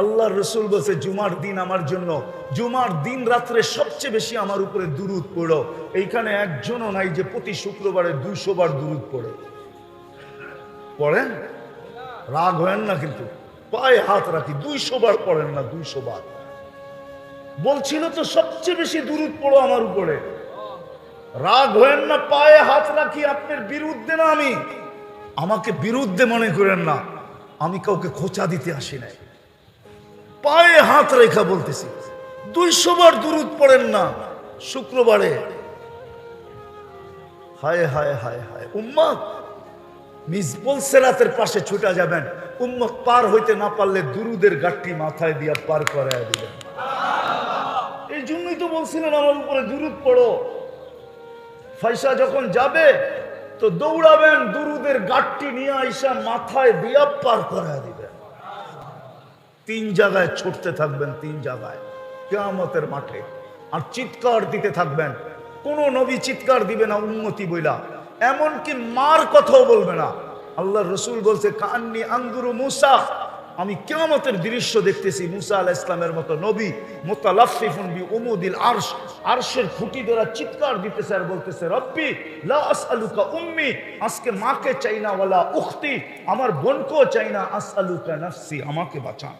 আল্লাহর রসুল বলছে জুমার দিন আমার জন্য, জুমার দিন রাত্রে সবচেয়ে বেশি আমার উপরে দুরূদ পড়ো। এইখানে একজনও নাই যে প্রতি শুক্রবারে 200 বার দুরূদ পড়ে। পড়েন? রাগ হয় না কিন্তু, পায়ে হাত রাখি, 200 বার পড়েন না? 200 বার বলছিল তো সবচেয়ে বেশি দুরূদ পড়ো আমার উপরে। রাগ হয় না, পায়ে হাত রাখি, আপনার বিরুদ্ধে না আমি, আমাকে বিরুদ্ধে মনে করেন না, আমি কাউকে খোঁচা দিতে আসি নাই, পায়ে হাত রেখা বলতেছি 200 বার দুরূদ পড়েন না শুক্রবারে। হায় হায় হায় হায় উম্মত, মিজবুল সিরাতের পাশে ছুটা যাবেন, উম্মত পার হইতে না পারলে দুরুদের গাঠটি মাথায় দিয়া পার করায় দিবেন। এই জন্যই তো বলছিলেন আমার উপরে দুরূদ পড়ো। পয়সা যখন যাবে তো দৌড়াবেন, দুরুদের গাঠটি নিয়ে আইসা মাথায় দিয়া পার করায় দিবেন। 3 জায়গায় ছুটতে থাকবেন, 3 জায়গায় কিয়ামতের মাঠে, আর চিৎকার দিতে থাকবেন। কোন নবী চিৎকার দিবে না উম্মতি বইলা, এমনকি মার কথাও বলবে না। আল্লাহর রসুল বলছে কান্নি আনজুরু মুসা, আমি কিয়ামতের দৃশ্য দেখতেছি, মুসা আলাইহিস সালামের মতো নবী মুতালাফফিফুন বি উমুদিল আরশ, আরশের খুঁটি ধরে চিৎকার দিতেছে আর বলতেছে রব্বি লা আসআলুকা উম্মি, আজকে মাকে চাই না, ওয়ালা উখতি, আমার বোনকেও চাই না, আসআলুকা নাফসি, আমাকে বাঁচান।